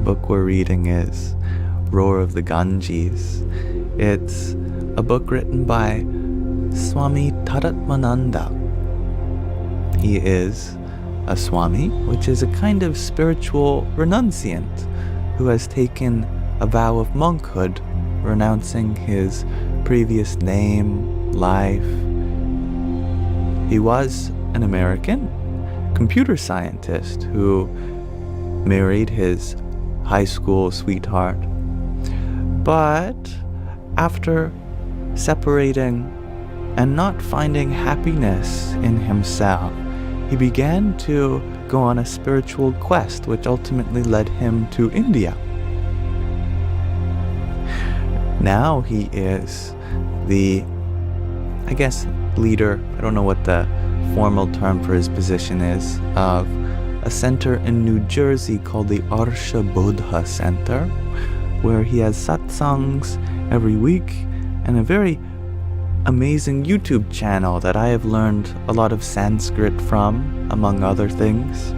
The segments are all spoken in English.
book we're reading is Roar of the Ganges. It's a book written by Swami Tadatmananda. He is a Swami, which is a kind of spiritual renunciant who has taken a vow of monkhood, renouncing his previous name, life. He was an American computer scientist who married his high school sweetheart. But after separating and not finding happiness in himself, he began to go on a spiritual quest, which ultimately led him to India. Now he is the, leader, I don't know what the formal term for his position is, of a center in New Jersey called the Arsha Bodha Center, where he has satsangs every week and a very amazing YouTube channel that I have learned a lot of Sanskrit from, among other things.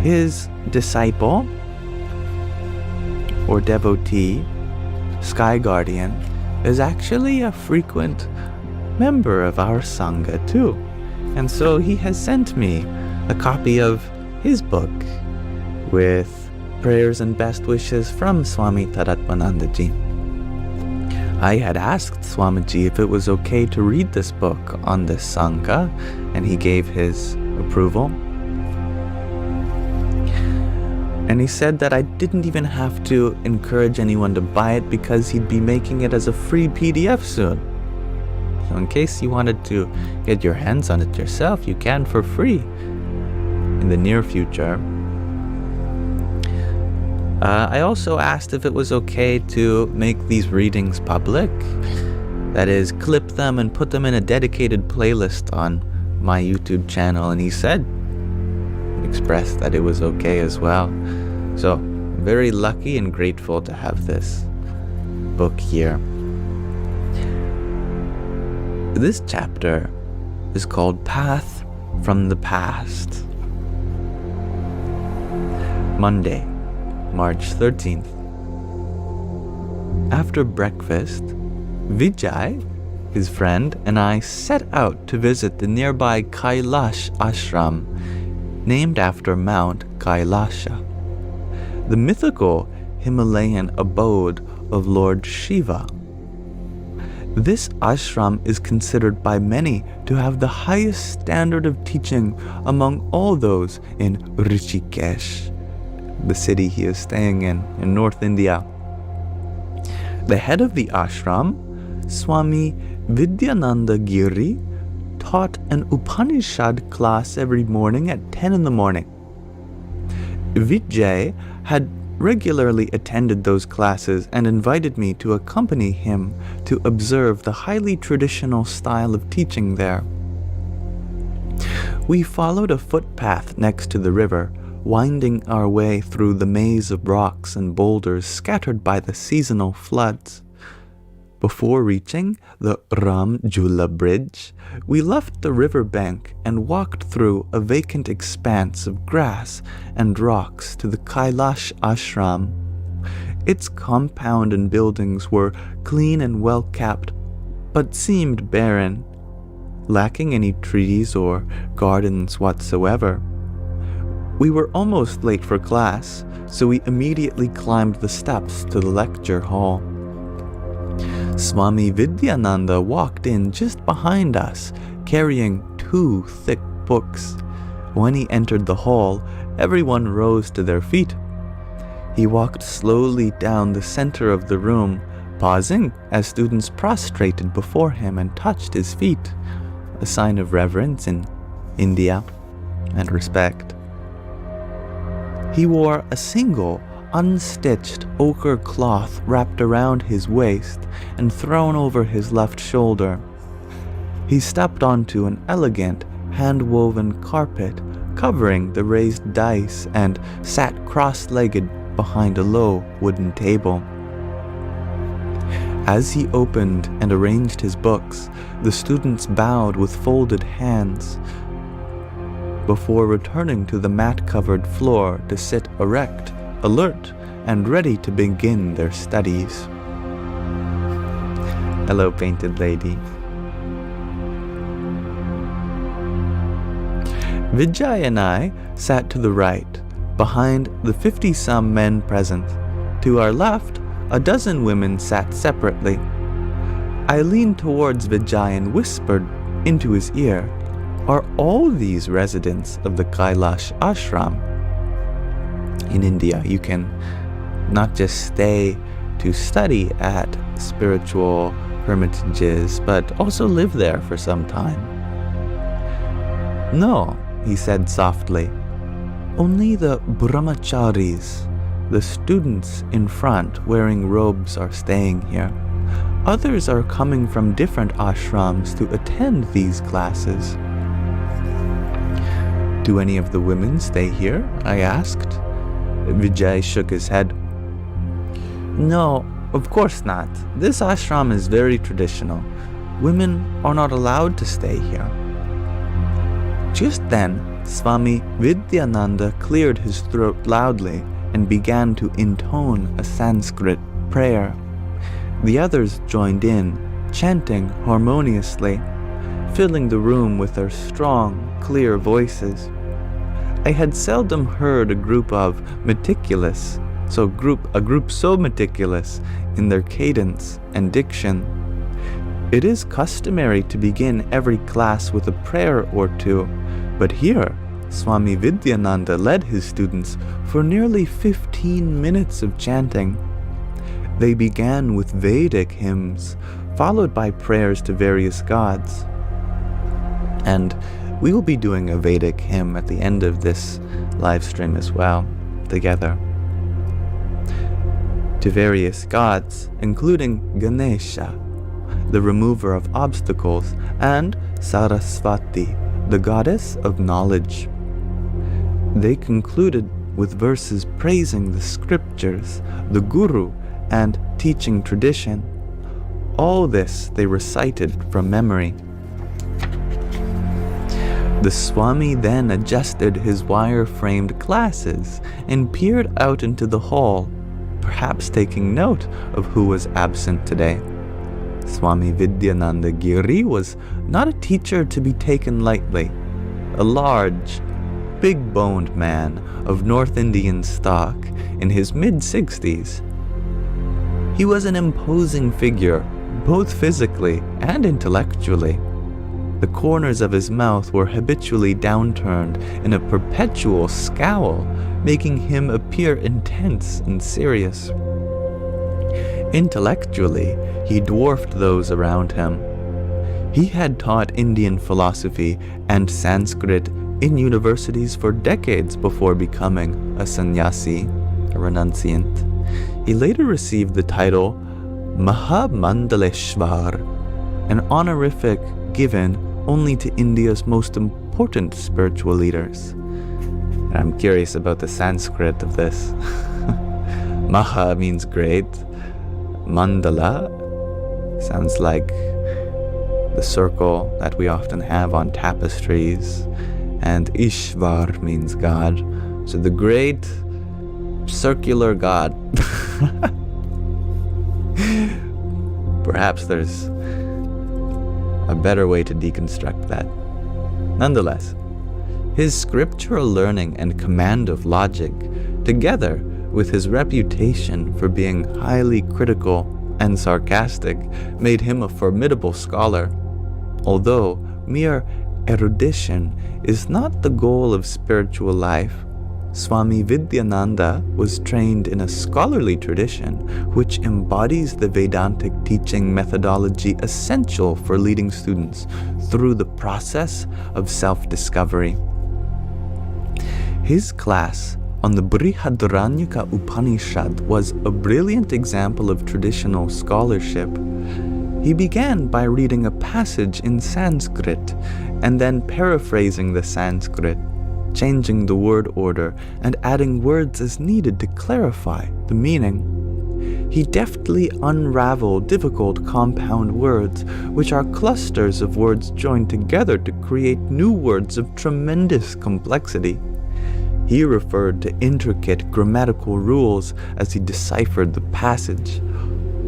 His disciple, or devotee, Sky Guardian, is actually a frequent member of our Sangha too. And so he has sent me a copy of his book with prayers and best wishes from Swami Tadatmanandaji. I had asked Swamiji if it was okay to read this book on this Sangha, and he gave his approval. And he said that I didn't even have to encourage anyone to buy it because he'd be making it as a free PDF soon. So in case you wanted to get your hands on it yourself, you can for free in the near future. I also asked if it was okay to make these readings public. That is, clip them and put them in a dedicated playlist on my YouTube channel. And he expressed that it was okay as well. So, I'm very lucky and grateful to have this book here. This chapter is called Path from the Past. Monday, March 13th. After breakfast, Vijay, his friend, and I set out to visit the nearby Kailash Ashram, named after Mount Kailasha, the mythical Himalayan abode of Lord Shiva. This ashram is considered by many to have the highest standard of teaching among all those in Rishikesh, the city he is staying in North India. The head of the ashram, Swami Vidyanandaji, taught an Upanishad class every morning at 10 in the morning. Vijay had regularly attended those classes and invited me to accompany him to observe the highly traditional style of teaching there. We followed a footpath next to the river, winding our way through the maze of rocks and boulders scattered by the seasonal floods. Before reaching the Ram Jula Bridge, we left the riverbank and walked through a vacant expanse of grass and rocks to the Kailash Ashram. Its compound and buildings were clean and well-kept, but seemed barren, lacking any trees or gardens whatsoever. We were almost late for class, so we immediately climbed the steps to the lecture hall. Swami Vidyananda walked in just behind us, carrying 2 thick books. When he entered the hall, everyone rose to their feet. He walked slowly down the center of the room, pausing as students prostrated before him and touched his feet, a sign of reverence in India and respect. He wore a single, unstitched ochre cloth wrapped around his waist and thrown over his left shoulder. He stepped onto an elegant, hand-woven carpet covering the raised dais and sat cross-legged behind a low wooden table. As he opened and arranged his books, the students bowed with folded hands. before returning to the mat-covered floor to sit erect, alert, and ready to begin their studies. Hello, painted lady. Vijay and I sat to the right, behind the 50-some men present. To our left, a dozen women sat separately. I leaned towards Vijay and whispered into his ear, "Are all these residents of the Kailash Ashram?" In India, you can not just stay to study at spiritual hermitages, but also live there for some time. "No," he said softly. "Only the brahmacharis, the students in front wearing robes, are staying here. Others are coming from different ashrams to attend these classes." "Do any of the women stay here?" I asked. Vijay shook his head. "No, of course not. This ashram is very traditional. Women are not allowed to stay here." Just then, Swami Vidyananda cleared his throat loudly and began to intone a Sanskrit prayer. The others joined in, chanting harmoniously, filling the room with their strong, clear voices. I had seldom heard a group so meticulous in their cadence and diction. It is customary to begin every class with a prayer or two, but here Swami Vidyananda led his students for nearly 15 minutes of chanting. They began with Vedic hymns, followed by prayers to various gods. And we will be doing a Vedic hymn at the end of this live stream as well, together. To various gods, including Ganesha, the remover of obstacles, and Saraswati, the goddess of knowledge. They concluded with verses praising the scriptures, the guru, and teaching tradition. All this they recited from memory. The Swami then adjusted his wire-framed glasses and peered out into the hall, perhaps taking note of who was absent today. Swami Vidyananda Giri was not a teacher to be taken lightly. A large, big-boned man of North Indian stock in his mid-60s. He was an imposing figure, both physically and intellectually. The corners of his mouth were habitually downturned in a perpetual scowl, making him appear intense and serious. Intellectually, he dwarfed those around him. He had taught Indian philosophy and Sanskrit in universities for decades before becoming a sannyasi, a renunciant. He later received the title Mahamandaleshwar, an honorific given only to India's most important spiritual leaders. And I'm curious about the Sanskrit of this. Maha means great. Mandala sounds like the circle that we often have on tapestries. And Ishvar means God. So the great circular God. Perhaps there's a better way to deconstruct that. Nonetheless, his scriptural learning and command of logic, together with his reputation for being highly critical and sarcastic, made him a formidable scholar. Although mere erudition is not the goal of spiritual life, Swami Vidyananda was trained in a scholarly tradition which embodies the Vedantic teaching methodology essential for leading students through the process of self-discovery. His class on the Brihadaranyaka Upanishad was a brilliant example of traditional scholarship. He began by reading a passage in Sanskrit and then paraphrasing the Sanskrit, changing the word order and adding words as needed to clarify the meaning. he deftly unraveled difficult compound words, which are clusters of words joined together to create new words of tremendous complexity. He referred to intricate grammatical rules as he deciphered the passage.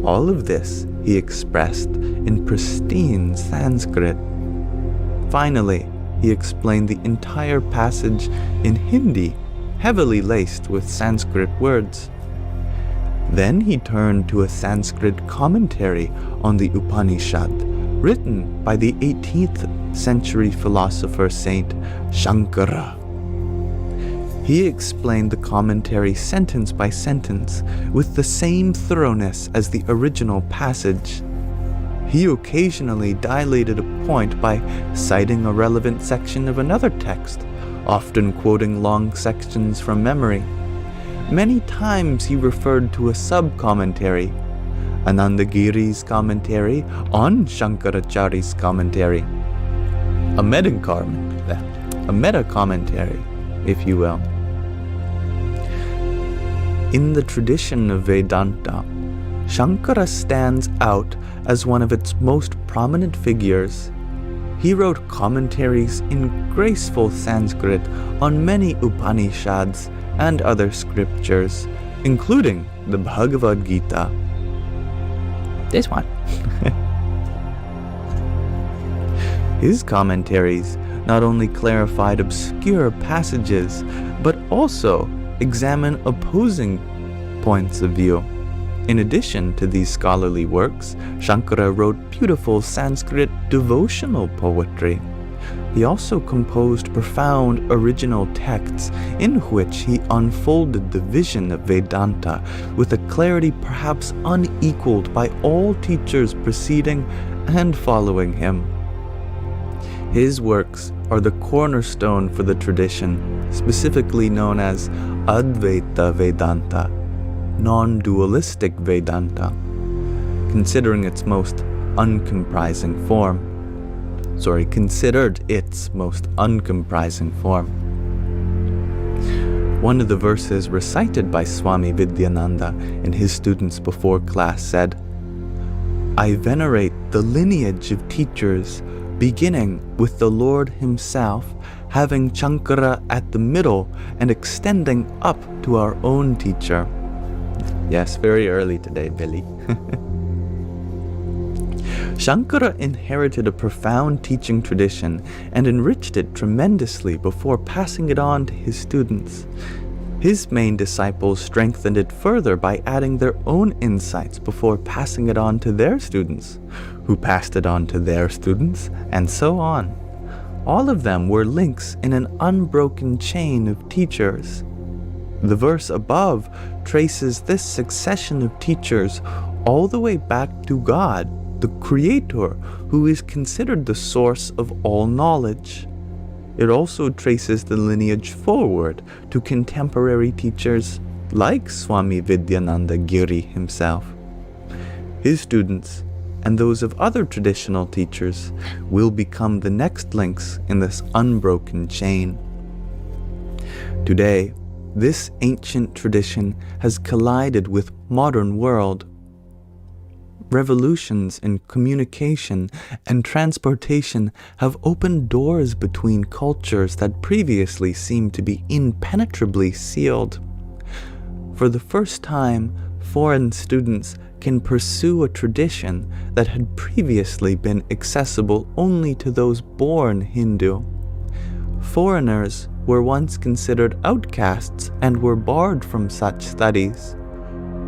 All of this he expressed in pristine Sanskrit. Finally, he explained the entire passage in Hindi, heavily laced with Sanskrit words. Then he turned to a Sanskrit commentary on the Upanishad, written by the 18th century philosopher Saint Shankara. He explained the commentary sentence by sentence with the same thoroughness as the original passage. He occasionally dilated a point by citing a relevant section of another text, often quoting long sections from memory. Many times he referred to a sub-commentary, Anandagiri's commentary on Shankaracharya's commentary, a meta-commentary, if you will. In the tradition of Vedanta, Shankara stands out as one of its most prominent figures. He wrote commentaries in graceful Sanskrit on many Upanishads and other scriptures, including the Bhagavad Gita. This one. His commentaries not only clarified obscure passages, but also examine opposing points of view. In addition to these scholarly works, Shankara wrote beautiful Sanskrit devotional poetry. He also composed profound original texts in which he unfolded the vision of Vedanta with a clarity perhaps unequaled by all teachers preceding and following him. His works are the cornerstone for the tradition, specifically known as Advaita Vedanta, non-dualistic Vedanta, considered its most uncomprising form. One of the verses recited by Swami Vidyananda and his students before class said, "I venerate the lineage of teachers, beginning with the Lord himself, having Shankara at the middle and extending up to our own teacher." Yes, very early today, Billy. Shankara inherited a profound teaching tradition and enriched it tremendously before passing it on to his students. His main disciples strengthened it further by adding their own insights before passing it on to their students, who passed it on to their students, and so on. All of them were links in an unbroken chain of teachers. The verse above traces this succession of teachers all the way back to God, the Creator, who is considered the source of all knowledge. It also traces the lineage forward to contemporary teachers like Swami Vidyananda Giri himself. His students and those of other traditional teachers will become the next links in this unbroken chain. Today, this ancient tradition has collided with modern world. Revolutions in communication and transportation have opened doors between cultures that previously seemed to be impenetrably sealed. For the first time, foreign students can pursue a tradition that had previously been accessible only to those born Hindu. Foreigners were once considered outcasts and were barred from such studies.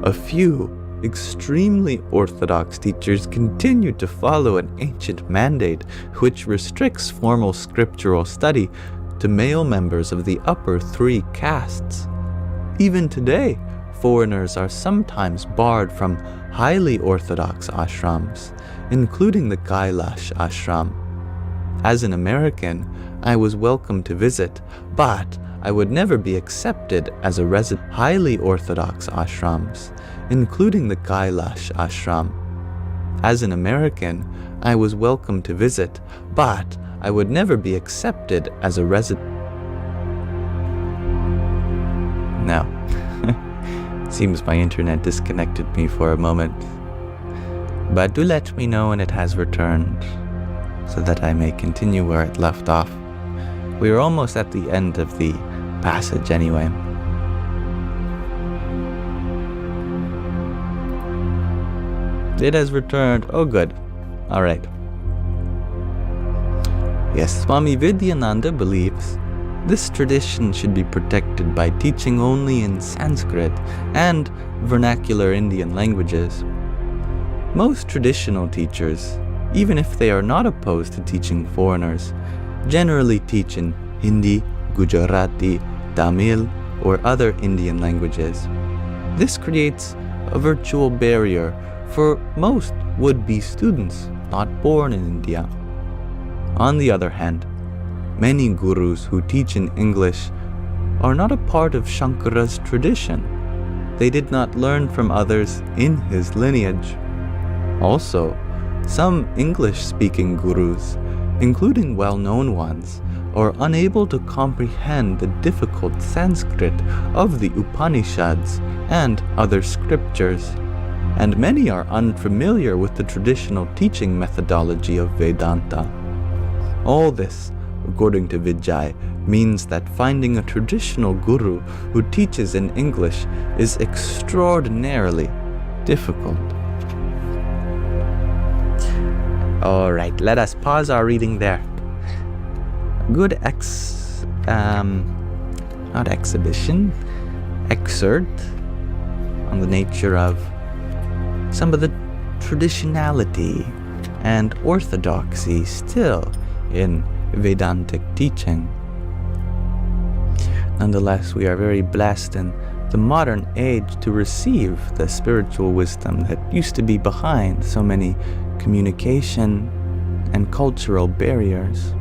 A few extremely orthodox teachers continue to follow an ancient mandate which restricts formal scriptural study to male members of the upper three castes. Even today, foreigners are sometimes barred from highly orthodox ashrams, including the Kailash Ashram. As an American, I was welcome to visit, but I would never be accepted as a resident. Highly orthodox ashrams, including the Kailash Ashram. As an American, I was welcome to visit, but I would never be accepted as a resident. No. Seems my internet disconnected me for a moment. But do let me know when it has returned, so that I may continue where it left off. We are almost at the end of the passage anyway. It has returned. Oh, good. All right. Yes, Swami Vidyananda believes this tradition should be protected by teaching only in Sanskrit and vernacular Indian languages. Most traditional teachers, even if they are not opposed to teaching foreigners, generally teach in Hindi, Gujarati, Tamil, or other Indian languages. This creates a virtual barrier for most would-be students not born in India. On the other hand, many gurus who teach in English are not a part of Shankara's tradition. They did not learn from others in his lineage. Also, some English-speaking gurus, including well-known ones, are unable to comprehend the difficult Sanskrit of the Upanishads and other scriptures, and many are unfamiliar with the traditional teaching methodology of Vedanta. All this, according to Vijay, means that finding a traditional guru who teaches in English is extraordinarily difficult. All right, let us pause our reading there. A good excerpt on the nature of some of the traditionality and orthodoxy still in Vedantic teaching. Nonetheless, we are very blessed in the modern age to receive the spiritual wisdom that used to be behind so many communication and cultural barriers.